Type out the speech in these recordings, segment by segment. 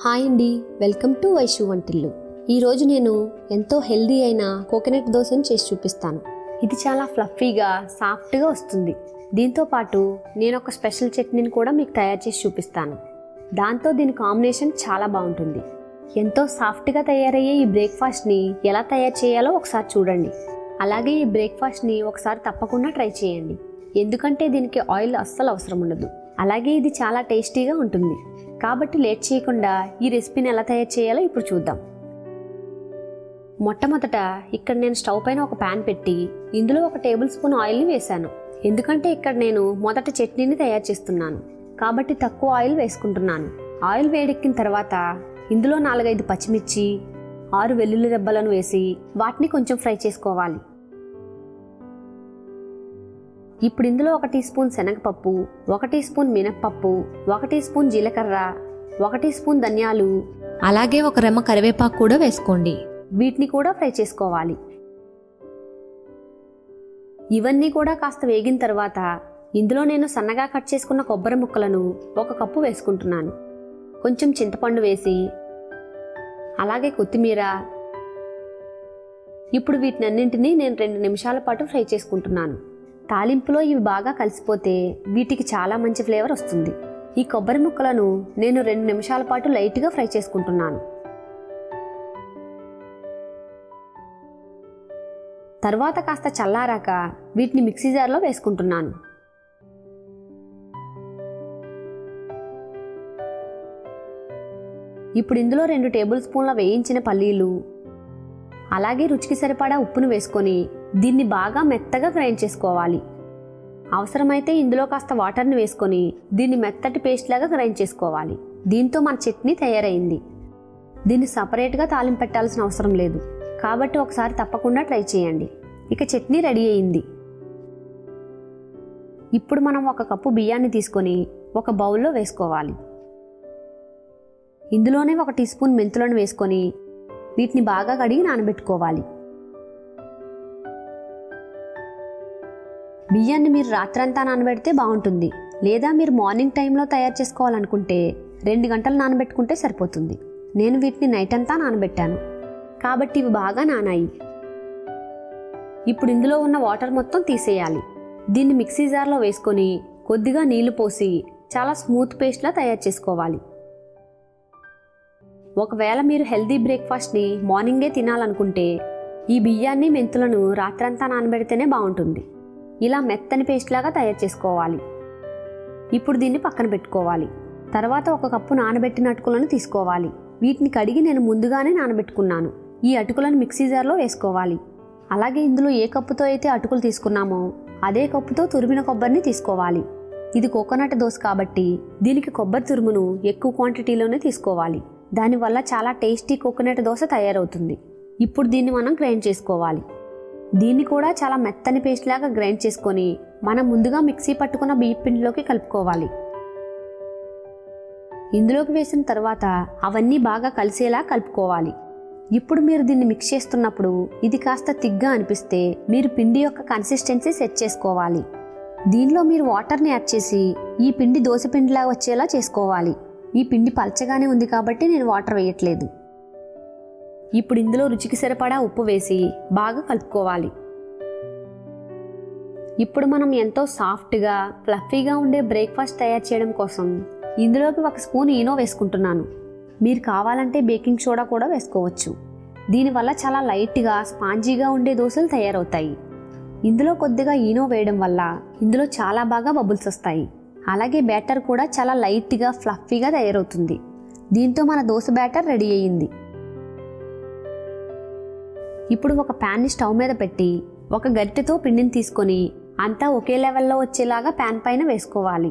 Hi అండి, welcome to Vaishu వంటిల్లు. ఈరోజు నేను ఎంతో హెల్దీ అయిన కోకోనట్ దోశను చేసి చూపిస్తాను. ఇది చాలా ఫ్లఫీగా సాఫ్ట్గా వస్తుంది. దీంతో పాటు నేను ఒక స్పెషల్ చట్నీని కూడా మీకు తయారు చేసి చూపిస్తాను. దాంతో దీని కాంబినేషన్ చాలా బాగుంటుంది. ఎంతో సాఫ్ట్గా తయారయ్యే ఈ బ్రేక్ఫాస్ట్ని ఎలా తయారు చేయాలో ఒకసారి చూడండి. అలాగే ఈ బ్రేక్ఫాస్ట్ని ఒకసారి తప్పకుండా ట్రై చేయండి. ఎందుకంటే దీనికి ఆయిల్ అస్సలు అవసరం ఉండదు. అలాగే ఇది చాలా టేస్టీగా ఉంటుంది. కాబట్టి లేట్ చేయకుండా ఈ రెసిపీని ఎలా తయారు చేయాలో ఇప్పుడు చూద్దాం. మొట్టమొదట ఇక్కడ నేను స్టవ్ పైన ఒక ప్యాన్ పెట్టి ఇందులో 1 టేబుల్ స్పూన్ ఆయిల్ని వేశాను. ఎందుకంటే ఇక్కడ నేను మొదట చట్నీని తయారు చేస్తున్నాను కాబట్టి తక్కువ ఆయిల్ వేసుకుంటున్నాను. ఆయిల్ వేడెక్కిన తర్వాత ఇందులో 4-5 పచ్చిమిర్చి, 6 వెల్లుల్లి రెబ్బలను వేసి వాటిని కొంచెం ఫ్రై చేసుకోవాలి. ఇప్పుడు ఇందులో 1 టీ స్పూన్ శనగపప్పు, 1 టీ స్పూన్ మినప్పప్పు, 1 టీ స్పూన్ జీలకర్ర, 1 టీ స్పూన్ ధనియాలు, అలాగే 1 రెమ్మ కరివేపాకు కూడా వేసుకోండి. వీటిని కూడా ఫ్రై చేసుకోవాలి. ఇవన్నీ కూడా కాస్త వేగిన తర్వాత ఇందులో నేను సన్నగా కట్ చేసుకున్న కొబ్బరి ముక్కలను 1 కప్పు వేసుకుంటున్నాను. కొంచెం చింతపండు వేసి అలాగే కొత్తిమీర. ఇప్పుడు వీటినన్నింటినీ నేను 2 నిమిషాల పాటు ఫ్రై చేసుకుంటున్నాను. తాలింపులో ఇవి బాగా కలిసిపోతే వీటికి చాలా మంచి ఫ్లేవర్ వస్తుంది. ఈ కొబ్బరి ముక్కలను నేను 2 నిమిషాల పాటు లైట్గా ఫ్రై చేసుకుంటున్నాను. తర్వాత కాస్త చల్లారాక వీటిని మిక్సీ జార్లో వేసుకుంటున్నాను. ఇప్పుడు ఇందులో 2 టేబుల్ స్పూన్ల వేయించిన పల్లీలు, అలాగే రుచికి సరిపడా ఉప్పును వేసుకొని దీన్ని బాగా మెత్తగా గ్రైండ్ చేసుకోవాలి. అవసరమైతే ఇందులో కాస్త వాటర్ని వేసుకొని దీన్ని మెత్తటి పేస్ట్ లాగా గ్రైండ్ చేసుకోవాలి. దీంతో మన చట్నీ తయారైంది. దీన్ని సపరేట్గా తాలింపు పెట్టాల్సిన అవసరం లేదు. కాబట్టి ఒకసారి తప్పకుండా ట్రై చేయండి. ఇక చట్నీ రెడీ అయింది. ఇప్పుడు మనం 1 కప్పు బియ్యాన్ని తీసుకొని ఒక బౌల్లో వేసుకోవాలి. ఇందులోనే 1 టీ స్పూన్ మెంతులను వేసుకొని వీటిని బాగా కడిగి నానబెట్టుకోవాలి. బియ్యాన్ని మీరు రాత్రంతా నానబెడితే బాగుంటుంది. లేదా మీరు మార్నింగ్ టైంలో తయారు చేసుకోవాలనుకుంటే 2 గంటలు నానబెట్టుకుంటే సరిపోతుంది. నేను వీటిని నైట్ అంతా నానబెట్టాను కాబట్టి ఇవి బాగా నానాయి. ఇప్పుడు ఇందులో ఉన్న వాటర్ మొత్తం తీసేయాలి. దీన్ని మిక్సీ జార్లో వేసుకొని కొద్దిగా నీళ్లు పోసి చాలా స్మూత్ పేస్ట్లా తయారు చేసుకోవాలి. ఒకవేళ మీరు హెల్దీ బ్రేక్ఫాస్ట్ని మార్నింగే తినాలనుకుంటే ఈ బియ్యాన్ని మెంతులను రాత్రంతా నానబెడితేనే బాగుంటుంది. ఇలా మెత్తని పేస్ట్ లాగా తయారు చేసుకోవాలి. ఇప్పుడు దీన్ని పక్కన పెట్టుకోవాలి. తర్వాత 1 కప్పు నానబెట్టిన అటుకులను తీసుకోవాలి. వీటిని కడిగి నేను ముందుగానే నానబెట్టుకున్నాను. ఈ అటుకులను మిక్సీ జార్లో వేసుకోవాలి. అలాగే ఇందులో ఏ కప్పుతో అయితే అటుకులు తీసుకున్నామో అదే కప్పుతో తురిమిన కొబ్బరిని తీసుకోవాలి. ఇది కోకోనట్ దోశ కాబట్టి దీనికి కొబ్బరి తురుమును ఎక్కువ క్వాంటిటీలోనే తీసుకోవాలి. దానివల్ల చాలా టేస్టీ కోకోనట్ దోశ తయారవుతుంది. ఇప్పుడు దీన్ని మనం గ్రైండ్ చేసుకోవాలి. దీన్ని కూడా చాలా మెత్తని పేస్ట్ లాగా గ్రైండ్ చేసుకొని మనం ముందుగా మిక్సీ పట్టుకున్న బియ్యం పిండిలోకి కలుపుకోవాలి. ఇందులోకి వేసిన తర్వాత అవన్నీ బాగా కలిసేలా కలుపుకోవాలి. ఇప్పుడు మీరు దీన్ని మిక్స్ చేస్తున్నప్పుడు ఇది కాస్త తిగ్గా అనిపిస్తే మీరు పిండి యొక్క కన్సిస్టెన్సీ సెట్ చేసుకోవాలి. దీనిలో మీరు వాటర్ని యాడ్ చేసి ఈ పిండి దోశ పిండిలా వచ్చేలా చేసుకోవాలి. ఈ పిండి పల్చగానే ఉంది కాబట్టి నేను వాటర్ వేయట్లేదు. ఇప్పుడు ఇందులో రుచికి సరిపడా ఉప్పు వేసి బాగా కలుపుకోవాలి. ఇప్పుడు మనం ఎంతో సాఫ్ట్గా ఫ్లఫీగా ఉండే బ్రేక్ఫాస్ట్ తయారు చేయడం కోసం ఇందులోకి 1 స్పూన్ ఈనో వేసుకుంటున్నాను. మీరు కావాలంటే బేకింగ్ సోడా కూడా వేసుకోవచ్చు. దీనివల్ల చాలా లైట్గా స్పాంజీగా ఉండే దోశలు తయారవుతాయి. ఇందులో కొద్దిగా ఈనో వేయడం వల్ల ఇందులో చాలా బాగా బబుల్స్ వస్తాయి. అలాగే బ్యాటర్ కూడా చాలా లైట్గా ఫ్లఫీగా తయారవుతుంది. దీంతో మన దోశ బ్యాటర్ రెడీ అయ్యింది. ఇప్పుడు ఒక ప్యాన్ని స్టవ్ మీద పెట్టి 1 గరిటెతో పిండిని తీసుకొని అంతా ఒకే లెవెల్లో వచ్చేలాగా ప్యాన్ పైన వేసుకోవాలి.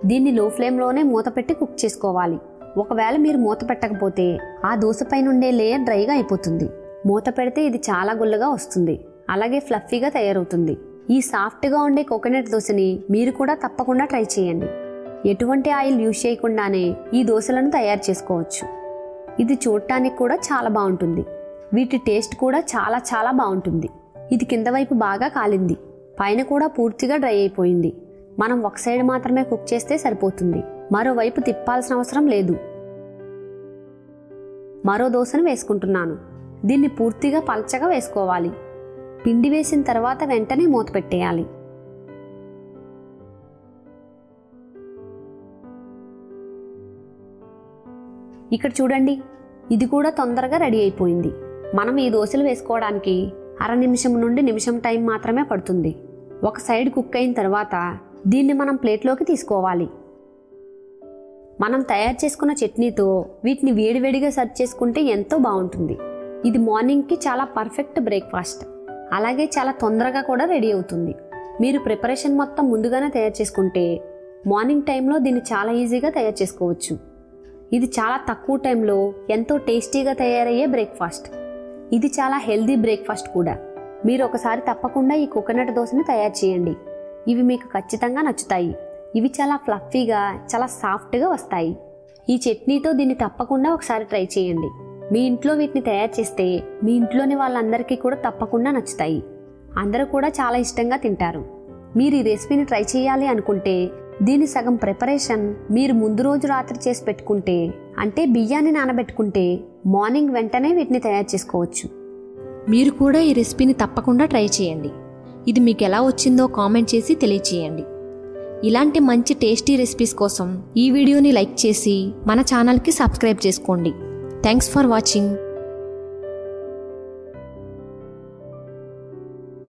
దీన్ని లో ఫ్లేమ్లోనే మూత పెట్టి కుక్ చేసుకోవాలి. ఒకవేళ మీరు మూత పెట్టకపోతే ఆ దోశ పైన ఉండే లేయర్ డ్రైగా అయిపోతుంది. మూత పెడితే ఇది చాలా గుల్లగా వస్తుంది. అలాగే ఫ్లఫీగా తయారవుతుంది. ఈ సాఫ్ట్గా ఉండే కోకోనట్ దోశని మీరు కూడా తప్పకుండా ట్రై చేయండి. ఎటువంటి ఆయిల్ యూజ్ చేయకుండానే ఈ దోశలను తయారు చేసుకోవచ్చు. ఇది చూడటానికి కూడా చాలా బాగుంటుంది. వీటి టేస్ట్ కూడా చాలా చాలా బాగుంటుంది. ఇది కింద వైపు బాగా కాలింది, పైన కూడా పూర్తిగా డ్రై అయిపోయింది. మనం ఒక సైడ్ మాత్రమే కుక్ చేస్తే సరిపోతుంది, మరోవైపు తిప్పాల్సిన అవసరం లేదు. మరో దోశను వేసుకుంటున్నాను. దీన్ని పూర్తిగా పల్చగా వేసుకోవాలి. పిండి వేసిన తర్వాత వెంటనే మూత పెట్టేయాలి. ఇక్కడ చూడండి, ఇది కూడా తొందరగా రెడీ అయిపోయింది. మనం ఈ దోశలు వేసుకోవడానికి అర నిమిషం నుండి నిమిషం టైం మాత్రమే పడుతుంది. ఒక సైడ్ కుక్ అయిన తర్వాత దీన్ని మనం ప్లేట్లోకి తీసుకోవాలి. మనం తయారు చేసుకున్న చట్నీతో వీటిని వేడివేడిగా సర్వ్ చేసుకుంటే ఎంతో బాగుంటుంది. ఇది మార్నింగ్కి చాలా పర్ఫెక్ట్ బ్రేక్ఫాస్ట్. అలాగే చాలా తొందరగా కూడా రెడీ అవుతుంది. మీరు ప్రిపరేషన్ మొత్తం ముందుగానే తయారు చేసుకుంటే మార్నింగ్ టైంలో దీన్ని చాలా ఈజీగా తయారు చేసుకోవచ్చు. ఇది చాలా తక్కువ టైంలో ఎంతో టేస్టీగా తయారయ్యే బ్రేక్ఫాస్ట్. ఇది చాలా హెల్దీ బ్రేక్ఫాస్ట్ కూడా. మీరు ఒకసారి తప్పకుండా ఈ కోకోనట్ దోశని తయారు చేయండి. ఇవి మీకు ఖచ్చితంగా నచ్చుతాయి. ఇవి చాలా ఫ్లఫీగా, చాలా సాఫ్ట్గా వస్తాయి. ఈ చట్నీతో దీన్ని తప్పకుండా ఒకసారి ట్రై చేయండి. మీ ఇంట్లో వీటిని తయారు చేస్తే మీ ఇంట్లోని వాళ్ళందరికీ కూడా తప్పకుండా నచ్చుతాయి. అందరూ కూడా చాలా ఇష్టంగా తింటారు. మీరు ఈ రెసిపీని ట్రై చేయాలి అనుకుంటే దీని సగం ప్రిపరేషన్ మీరు ముందు రోజు రాత్రి చేసి పెట్టుకుంటే, అంటే బియ్యాన్ని నానబెట్టుకుంటే మార్నింగ్ వెంటనే వీటిని తయారు చేసుకోవచ్చు. మీరు కూడా ఈ రెసిపీని తప్పకుండా ట్రై చేయండి. ఇది మీకు ఎలా వచ్చిందో కామెంట్ చేసి తెలియచేయండి. ఇలాంటి మంచి టేస్టీ రెసిపీస్ కోసం ఈ వీడియోని లైక్ చేసి మన ఛానల్కి సబ్స్క్రైబ్ చేసుకోండి. Thanks for watching.